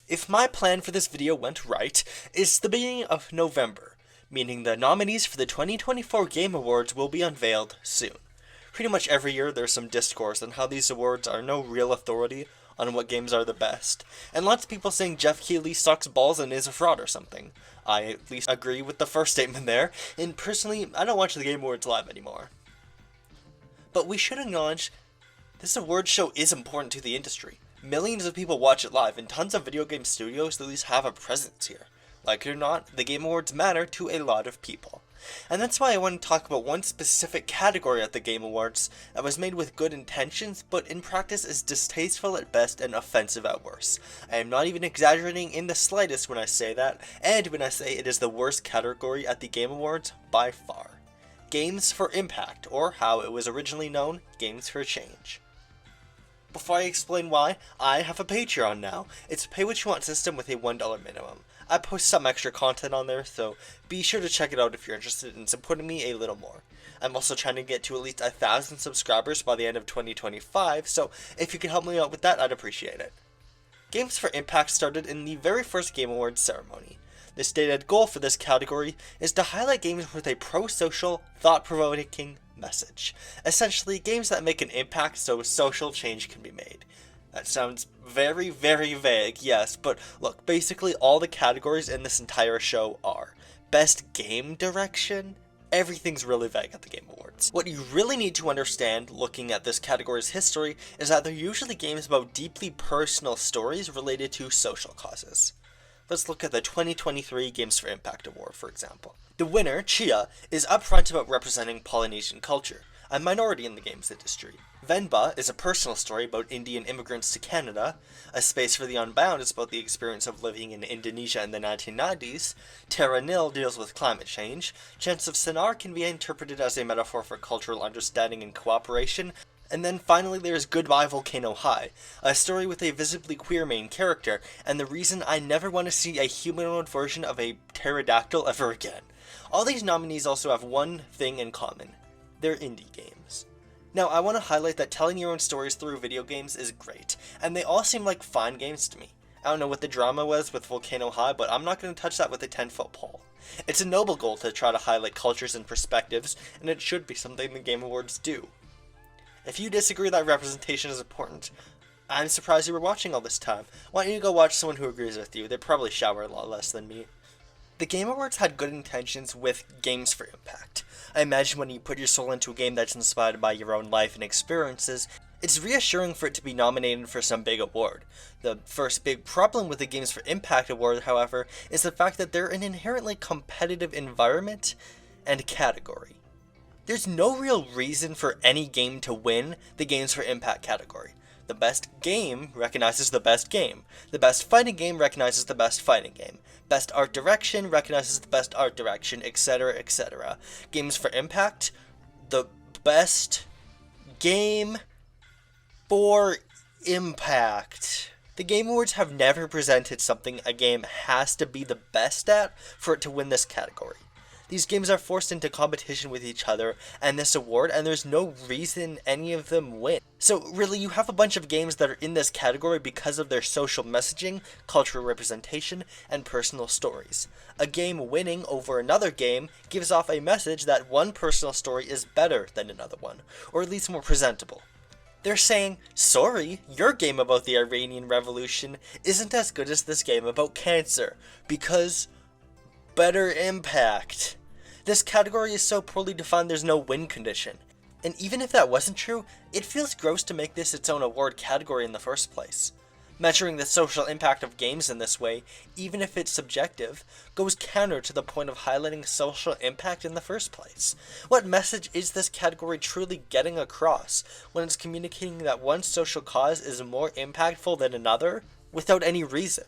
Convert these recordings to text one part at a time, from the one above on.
If my plan for this video went right, it's the beginning of November, meaning the nominees for the 2024 Game Awards will be unveiled soon. Pretty much every year there's some discourse on how these awards are no real authority on what games are the best, and lots of people saying Jeff Keighley sucks balls and is a fraud or something. I at least agree with the first statement there, and personally, I don't watch the Game Awards live anymore. But we should acknowledge this award show is important to the industry. Millions of people watch it live, and tons of video game studios at least have a presence here. Like it or not, the Game Awards matter to a lot of people. And that's why I want to talk about one specific category at the Game Awards that was made with good intentions, but in practice is distasteful at best and offensive at worst. I am not even exaggerating in the slightest when I say that, and when I say it is the worst category at the Game Awards by far. Games for Impact, or how it was originally known, Games for Change. Before I explain why, I have a Patreon now. It's a pay-what-you-want system with a $1 minimum. I post some extra content on there, so be sure to check it out if you're interested in supporting me a little more. I'm also trying to get to at least 1,000 subscribers by the end of 2025, so if you can help me out with that, I'd appreciate it. Games for Impact started in the very first Game Awards ceremony. The stated goal for this category is to highlight games with a pro-social, thought-provoking message. Essentially, games that make an impact so social change can be made. That sounds very, very vague, yes, but look, basically all the categories in this entire show are Best Game Direction. Everything's really vague at the Game Awards. What you really need to understand looking at this category's history is that they're usually games about deeply personal stories related to social causes. Let's look at the 2023 Games for Impact Award, for example. The winner, Chia, is upfront about representing Polynesian culture, a minority in the games industry. Venba is a personal story about Indian immigrants to Canada. A Space for the Unbound is about the experience of living in Indonesia in the 1990s. Terra Nil deals with climate change. Chants of Sennaar can be interpreted as a metaphor for cultural understanding and cooperation. And then finally there's Goodbye Volcano High, a story with a visibly queer main character, and the reason I never want to see a humanoid version of a pterodactyl ever again. All these nominees also have one thing in common. They're indie games. Now, I want to highlight that telling your own stories through video games is great, and they all seem like fine games to me. I don't know what the drama was with Volcano High, but I'm not going to touch that with a 10-foot pole. It's a noble goal to try to highlight cultures and perspectives, and it should be something the Game Awards do. If you disagree that representation is important, I'm surprised you were watching all this time. Why don't you go watch someone who agrees with you? They probably shower a lot less than me. The Game Awards had good intentions with Games for Impact. I imagine when you put your soul into a game that's inspired by your own life and experiences, it's reassuring for it to be nominated for some big award. The first big problem with the Games for Impact Award, however, is the fact that they're an inherently competitive environment and category. There's no real reason for any game to win the Games for Impact category. The best game recognizes the best game. The best fighting game recognizes the best fighting game. Best art direction recognizes the best art direction, etc., etc. Games for Impact, the best game for impact. The Game Awards have never presented something a game has to be the best at for it to win this category. These games are forced into competition with each other and this award, and there's no reason any of them win. So really, you have a bunch of games that are in this category because of their social messaging, cultural representation, and personal stories. A game winning over another game gives off a message that one personal story is better than another one, or at least more presentable. They're saying, sorry, your game about the Iranian Revolution isn't as good as this game about cancer, because better impact. This category is so poorly defined there's no win condition. And even if that wasn't true, it feels gross to make this its own award category in the first place. Measuring the social impact of games in this way, even if it's subjective, goes counter to the point of highlighting social impact in the first place. What message is this category truly getting across when it's communicating that one social cause is more impactful than another without any reason?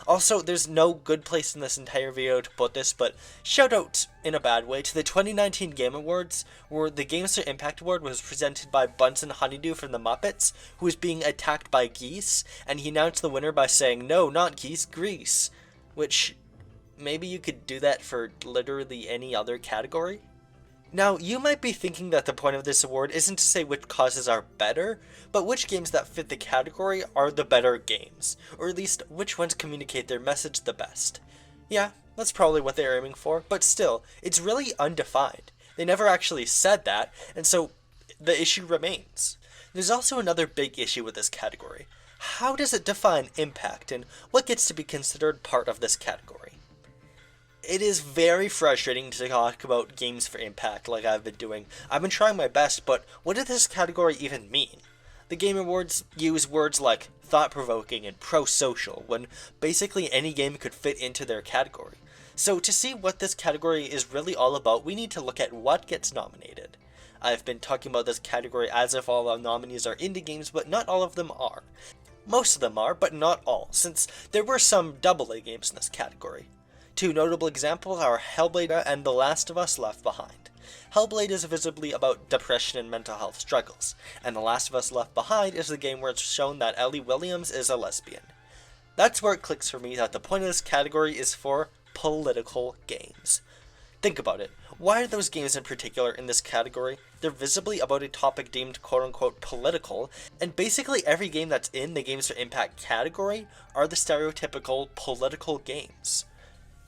Also, there's no good place in this entire video to put this, but shout out, in a bad way, to the 2019 Game Awards, where the Games for Impact Award was presented by Bunsen Honeydew from the Muppets, who was being attacked by geese, and he announced the winner by saying, "No, not geese, Grease." Which, maybe you could do that for literally any other category? Now, you might be thinking that the point of this award isn't to say which causes are better, but which games that fit the category are the better games, or at least which ones communicate their message the best. Yeah, that's probably what they're aiming for, but still, it's really undefined. They never actually said that, and so the issue remains. There's also another big issue with this category. How does it define impact, and what gets to be considered part of this category? It is very frustrating to talk about games for impact like I've been doing. I've been trying my best, but what does this category even mean? The Game Awards use words like thought-provoking and pro-social when basically any game could fit into their category. So to see what this category is really all about, we need to look at what gets nominated. I've been talking about this category as if all the nominees are indie games, but not all of them are. Most of them are, but not all, since there were some AA games in this category. Two notable examples are Hellblade and The Last of Us Left Behind. Hellblade is visibly about depression and mental health struggles, and The Last of Us Left Behind is the game where it's shown that Ellie Williams is a lesbian. That's where it clicks for me that the point of this category is for political games. Think about it. Why are those games in particular in this category? They're visibly about a topic deemed quote-unquote political, and basically every game that's in the Games for Impact category are the stereotypical political games.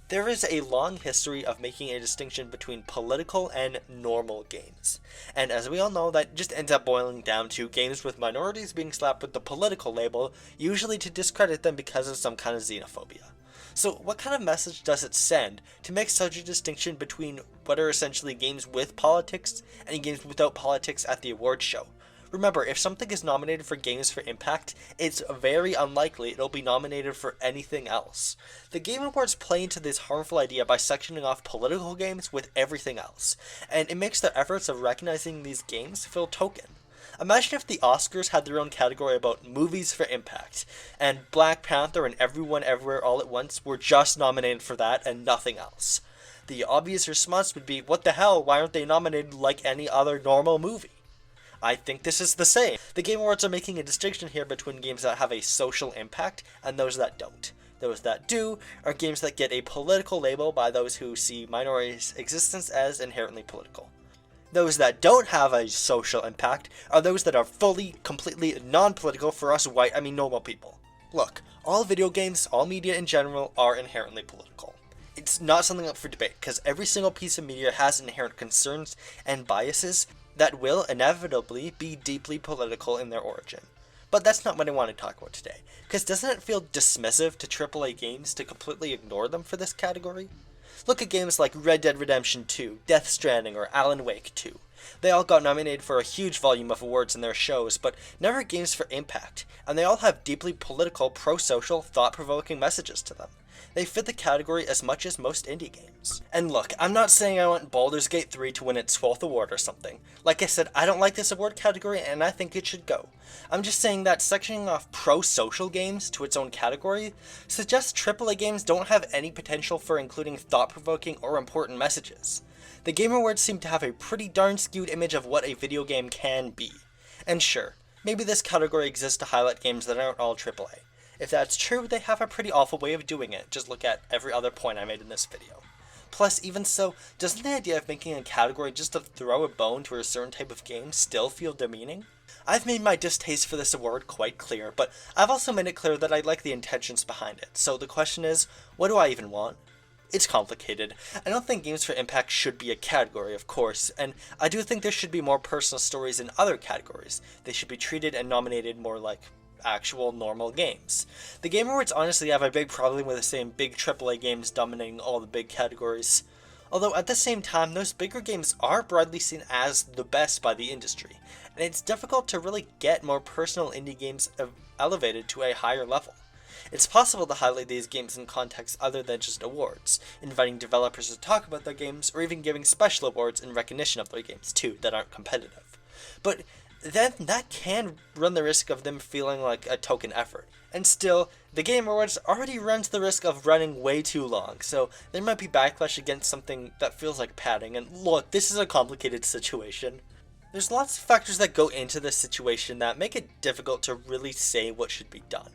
There is a long history of making a distinction between political and normal games, and as we all know, that just ends up boiling down to games with minorities being slapped with the political label, usually to discredit them because of some kind of xenophobia. So what kind of message does it send to make such a distinction between what are essentially games with politics and games without politics at the awards show? Remember, if something is nominated for Games for Impact, it's very unlikely it'll be nominated for anything else. The Game Awards play into this harmful idea by sectioning off political games with everything else, and it makes their efforts of recognizing these games feel token. Imagine if the Oscars had their own category about movies for impact, and Black Panther and Everyone Everywhere All at Once were just nominated for that and nothing else. The obvious response would be, what the hell, why aren't they nominated like any other normal movie? I think this is the same. The Game Awards are making a distinction here between games that have a social impact and those that don't. Those that do are games that get a political label by those who see minorities' existence as inherently political. Those that don't have a social impact are those that are fully, completely non-political for us normal people. Look, all video games, all media in general, are inherently political. It's not something up for debate, because every single piece of media has inherent concerns and biases that will inevitably be deeply political in their origin. But that's not what I want to talk about today, because doesn't it feel dismissive to AAA games to completely ignore them for this category? Look at games like Red Dead Redemption 2, Death Stranding, or Alan Wake 2. They all got nominated for a huge volume of awards in their shows, but never games for impact, and they all have deeply political, pro-social, thought-provoking messages to them. They fit the category as much as most indie games. And look, I'm not saying I want Baldur's Gate 3 to win its 12th award or something. Like I said, I don't like this award category and I think it should go. I'm just saying that sectioning off pro-social games to its own category suggests AAA games don't have any potential for including thought-provoking or important messages. The Game Awards seem to have a pretty darn skewed image of what a video game can be. And sure, maybe this category exists to highlight games that aren't all AAA. If that's true, they have a pretty awful way of doing it. Just look at every other point I made in this video. Plus, even so, doesn't the idea of making a category just to throw a bone to a certain type of game still feel demeaning? I've made my distaste for this award quite clear, but I've also made it clear that I like the intentions behind it. So the question is, what do I even want? It's complicated. I don't think Games for Impact should be a category, of course, and I do think there should be more personal stories in other categories. They should be treated and nominated more like actual normal games. The Game Awards honestly have a big problem with the same big AAA games dominating all the big categories. Although at the same time, those bigger games are broadly seen as the best by the industry, and it's difficult to really get more personal indie games elevated to a higher level. It's possible to highlight these games in contexts other than just awards, inviting developers to talk about their games, or even giving special awards in recognition of their games too, that aren't competitive. But then that can run the risk of them feeling like a token effort. And still, the Game Awards already runs the risk of running way too long, so there might be backlash against something that feels like padding, and look, this is a complicated situation. There's lots of factors that go into this situation that make it difficult to really say what should be done.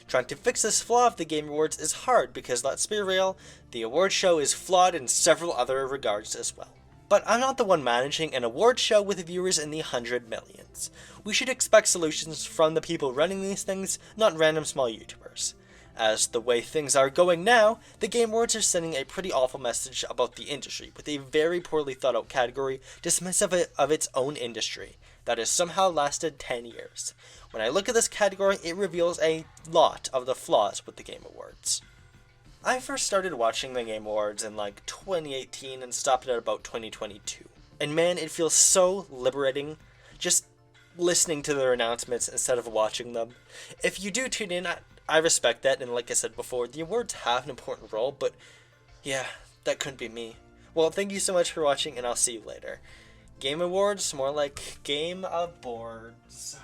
Trying to fix this flaw of the Game Awards is hard because, let's be real, the award show is flawed in several other regards as well. But I'm not the one managing an award show with viewers in the 100 millions. We should expect solutions from the people running these things, not random small YouTubers. As the way things are going now, the Game Awards are sending a pretty awful message about the industry, with a very poorly thought out category dismissive of its own industry that has somehow lasted 10 years. When I look at this category, it reveals a lot of the flaws with the Game Awards. I first started watching the Game Awards in 2018 and stopped at about 2022. And man, it feels so liberating just listening to their announcements instead of watching them. If you do tune in, I respect that, and like I said before, the awards have an important role, but yeah, that couldn't be me. Well, thank you so much for watching, and I'll see you later. Game Awards, more like Game of Boards.